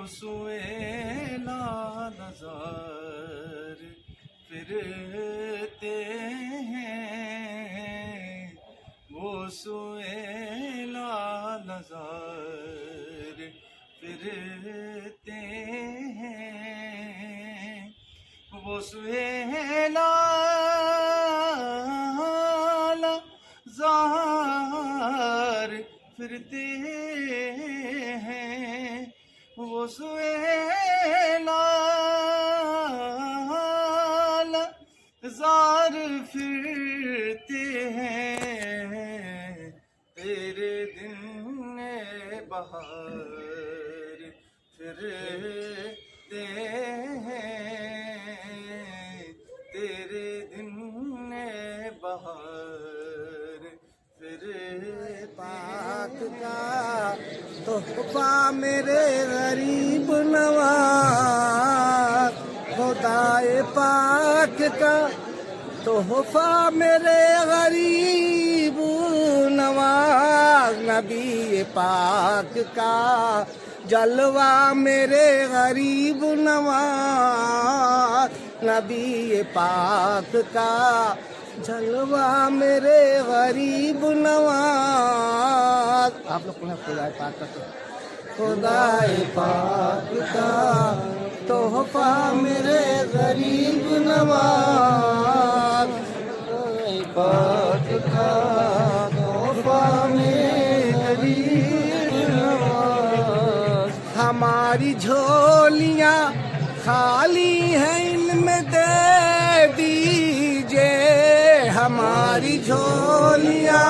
سوئے لال زار پھرتے ہیں، وہ سوئے لال زار پھرتے ہیں، وہ سوئے لال زار پھرتے ہیں، وہ سوئے لال زار پھرتے ہیں، تیرے دن بہار پھرتے ہیں، تیرے دن بہار پاک کا تحفہ میرے غریب نواز، خدائے پاک کا تحفہ میرے غریب نواز، نبی پاک کا جلوہ میرے غریب نواز، نبی پاک کا جلوہ میرے غریب نواز۔ آپ لوگ پڑھیں خدائے پاک کا خدائے پاک کا تحفہ میرے غریب نواز، خدائے پاک کا تحفہ میرے غریب نواز۔ ہماری جھولیاں خالی ہیں، ان میں دے دیجئے، ہماری جھولیاں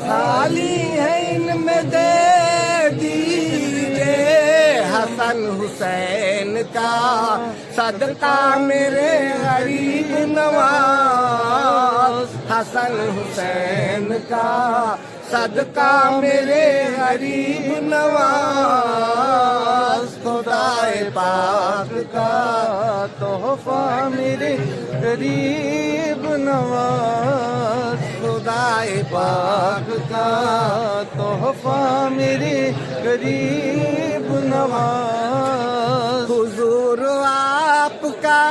خالی ہیں، ان میں دے دیجئے، حسن حسین کا صدقہ میرے غریب نواز، حسن حسین کا صدقہ میرے غریب نواز، خدائے پاک کا تحفہ میرے غریب نواز، خدائے پاک کا تحفہ میرے غریب نواز۔ حضور آپ کا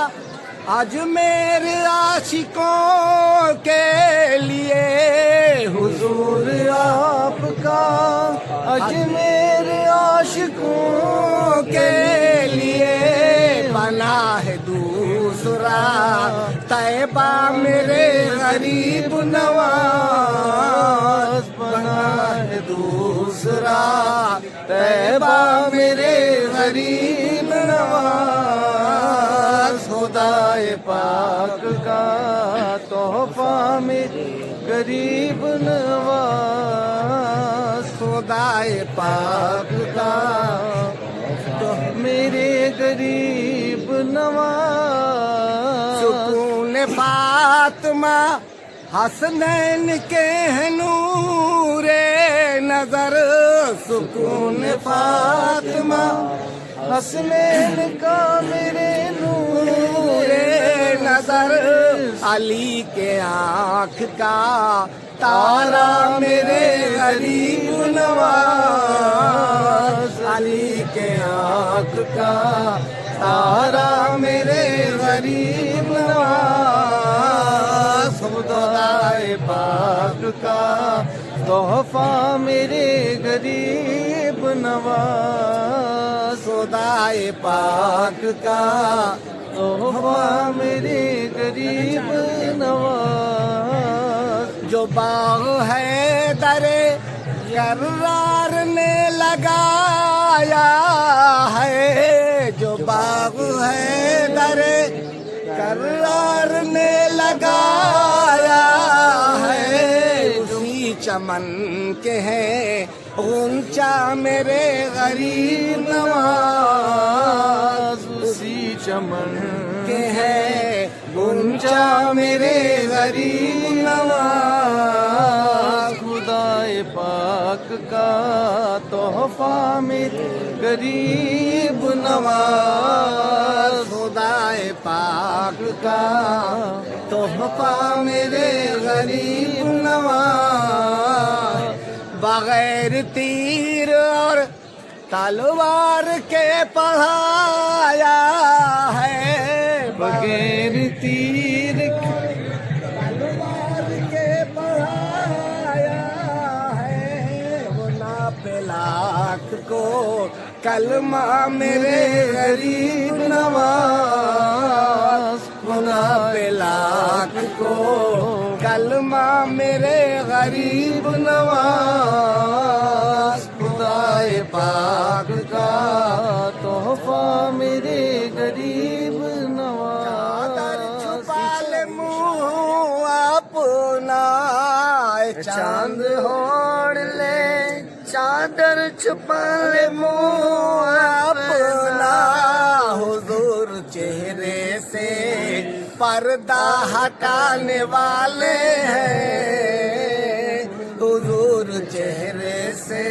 اجمیر عاشقوں کے لیے، حضور آپ کا اجمیر عاشقوں کے لیے، بنا ہے دوسرا طیبہ میرے غریب نواز، بنا ہے دوسرا طیبہ میرے غریب نواز، خدائے پاک کا تحفہ میرے غریب نواز، خدائے پاک کا تحفہ میرے غریب نواز۔ سکون فاطمہ حسنین کے ہیں نور نظر، سکون فاطمہ حسنین کا میرے نور نظر، علی کے آنکھ کا تارا میرے غریب نواز، علی کے آنکھ کا تارا میرے غریب نواز، خدائے پاک کا تحفہ میرے غریب نواز، خدائے پاک کا تحفہ میرے غریب نواز۔ جو باغ ہے درے کرار نے لگایا ہے، جو باغ ہے درے کرار نے لگایا ہے، اسی چمن کے ہیں غنچہ میرے غریب نواز، اسی چمن کے ہیں غنچہ میرے غریب نواز، خدائے پاک کا تحفہ میرے غریب نواز، خدائے پاک کا تحفہ میرے غریب نواز، بغیر تیر اور تلوار کے پڑھایا ہے بغیر تیر تلوار کے پڑھایا ہے وہ ناپے لاکھ کو کلمہ میرے غریب نواز وہ ناپے لاکھ کو کلمہ میرے غریب نواز خدائے پاک کا تحفہ میرے غریب نواز چادر چھپا لے منہ اپنا چاند اوڑھ لے چادر چھپا لے منہ اپنا حضور چہرے سے پردہ ہٹانے والے ہیں حضور چہرے سے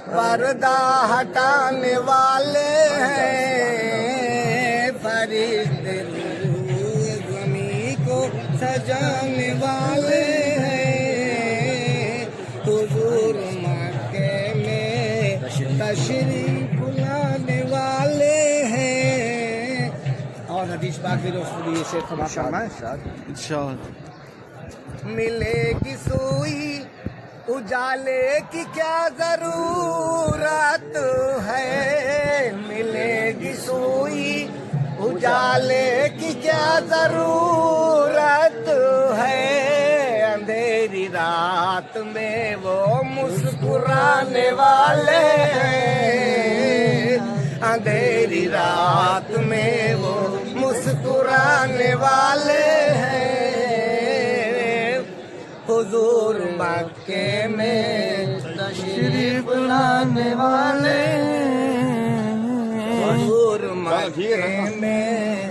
پردہ ہٹانے والے ہیں فرشتے روح زمین کو سجانے والے ہیں حضور مکے میں تشریف لانے والے ہیں اور حدیث پاک کی روشنی سے انشاءاللہ ملے گی سوئی اجالے کی کیا ضرورت ہے ملے گی سوئی اجالے کی کیا ضرورت ہے اندھیری رات میں وہ مسکرانے والے ہیں اندھیری رات میں وہ مسکرانے والے ہیں حضور مکے میں تشریف لانے والے حضور مکے میں